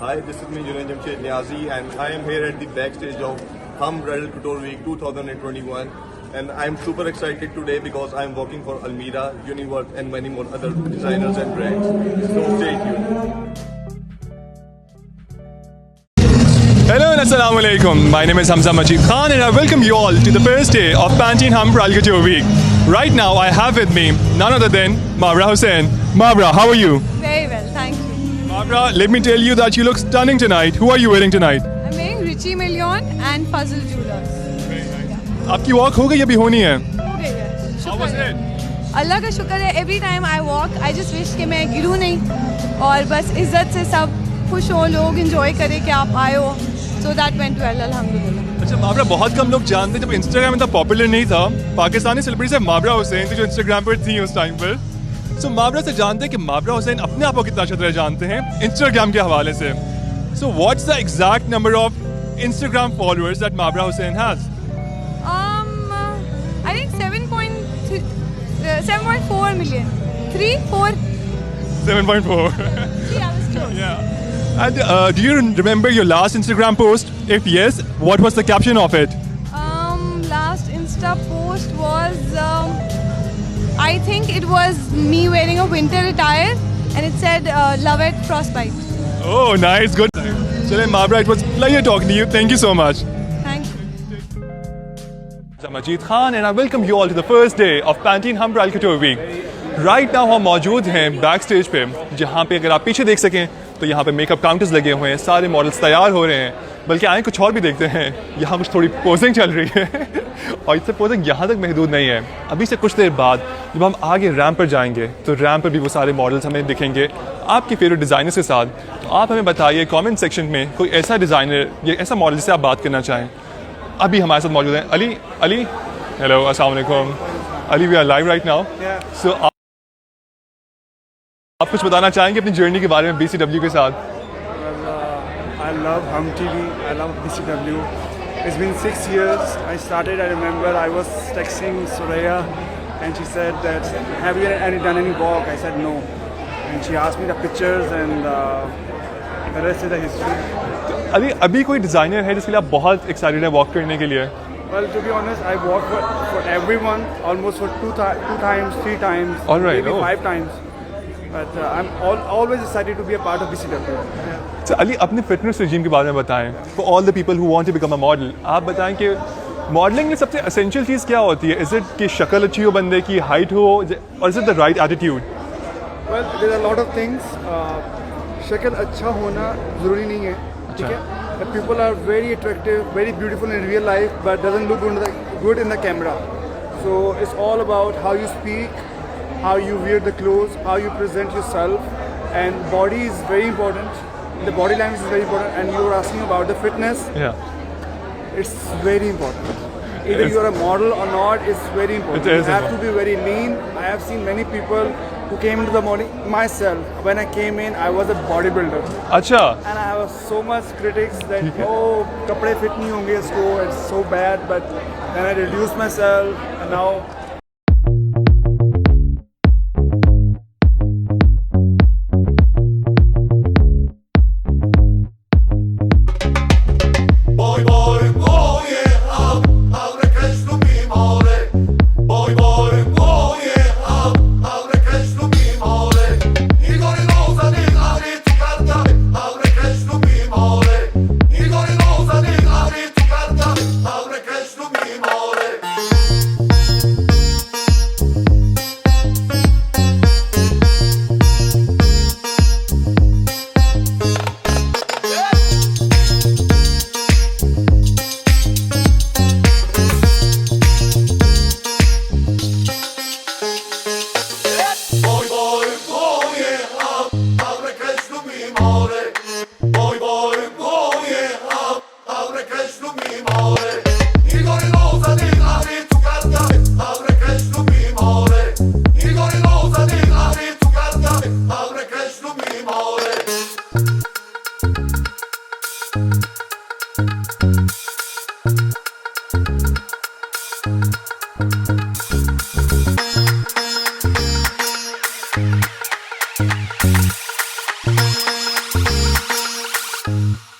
Hi, this is me, Junaid Jamshed Niazi, and I am here at the backstage of Bridal Couture Week 2021. And I'm super excited today because I'm working for Almira, Uniworth, and many more other designers and brands. So stay tuned. Hello and Assalamu Alaikum. My name is Hamza Majid Khan and I welcome you all to the first day of Pantene Bridal Couture Week. Right now I have with me none other than Mabra Hussain. Mabra, how are you? Very well, thank you. Mabra, let me tell you that you look stunning tonight. Who are you wearing tonight? I'm wearing Richie Million and Puzzle Jewelers. आपकी walk हो गई अभी होनी है? हो गई है, How शुक्र was है। it? अल्लाह का शुक्र है, every time I walk, I just wish कि मैं गिरूँ नहीं और बस इज्जत से सब खुश हो, लोग enjoy करें कि आप आए हो. So that went well, अल्हम्दुलिल्लाह. अच्छा माबरा, बहुत कम लोग जानते जब इंस्टाग्राम इतना पॉपुलर नहीं था, पाकिस्तानी सेलिब्रिटी से माबरा हुसैन थी जो इंस्टाग्राम पर थी उस टाइम पर. सो माबरा से जानते हैं कि माबरा हुसैन अपने आप को कितना अच्छी तरह जानते हैं इंस्टाग्राम के हवाले से. So what's the exact number of Instagram followers that Mabra Hussain has? I think 7.4 million. 3, 4? 7.4. Yeah, I was close. Yeah. And do you remember your last Instagram post? If yes, what was the caption of it? Last Insta post was, I think it was me wearing a winter attire and it said, love it, frostbite. Oh, nice, good. So then, Mabra, it was a pleasure talking to you. Thank you so much. Thank you. I'm Majid Khan and I welcome you all to the first day of Pantene Bridal Couture Week. Right now हम मौजूद हैं back stage पे, जहाँ पे अगर आप पीछे देख सकें तो यहाँ पे मेकअप काउंटर्स लगे हुए हैं, सारे मॉडल्स तैयार हो रहे हैं. बल्कि आए कुछ और भी देखते हैं. यहाँ कुछ थोड़ी पोजिंग चल रही है और इससे पोजिंग यहाँ तक महदूद नहीं है. अभी से कुछ देर बाद जब हम आगे रैम्प पर जाएंगे तो रैम्प पर भी वो सारे मॉडल्स हमें दिखेंगे आपके फेवरेट डिज़ाइनर्स के साथ. तो आप हमें बताइए कमेंट सेक्शन में कोई ऐसा डिज़ाइनर या ऐसा मॉडल जिससे आप बात करना चाहें. अभी हमारे साथ मौजूद हैं अली. हेलो, अस्सलाम वालेकुम. Ali, we are live right now. So आप कुछ बताना चाहेंगे अपनी जर्नी के बारे में BCW के साथ? I love Hum TV. I love BCW. It's been 6 years. I started. I remember I was texting Suraya, and she said that, "Have you done any walk?" I said no, and she asked me the pictures, and the rest is the history. Ali, अभी कोई designer है जिसके लिए आप बहुत excited हैं walk करने के लिए? Well, to be honest, I walked for everyone almost for two times, 3 times, All right, maybe oh. 5 times. But I'm always excited to be a part of BCW. So, Ali, अपने fitness regime के बारे में बताएं. For all the people who want to become a model, आप बताएं कि modelling में सबसे एसेंशियल चीज़ क्या होती है? Is it कि शक्ल अच्छी हो बंदे की, हाइट हो, और is it the right attitude? Well, there are a lot of things. शक्ल अच्छा होना ज़रूरी नहीं है, ठीक है? But people are very attractive, very beautiful in real life, but doesn't look good in the camera. So it's all about how you speak, how you wear the clothes, how you present yourself, and body is very important. The body language is very important, and you were asking about the fitness. Yeah. It's very important. Either you are a model or not, it's very important. It is You have to be very lean. I have seen many people who came into the morning. Myself, when I came in, I was a bodybuilder. अच्छा. And I have so much critics that, oh, kapde fit nahi honge isko, it's so bad. But then I reduced myself, and now हैं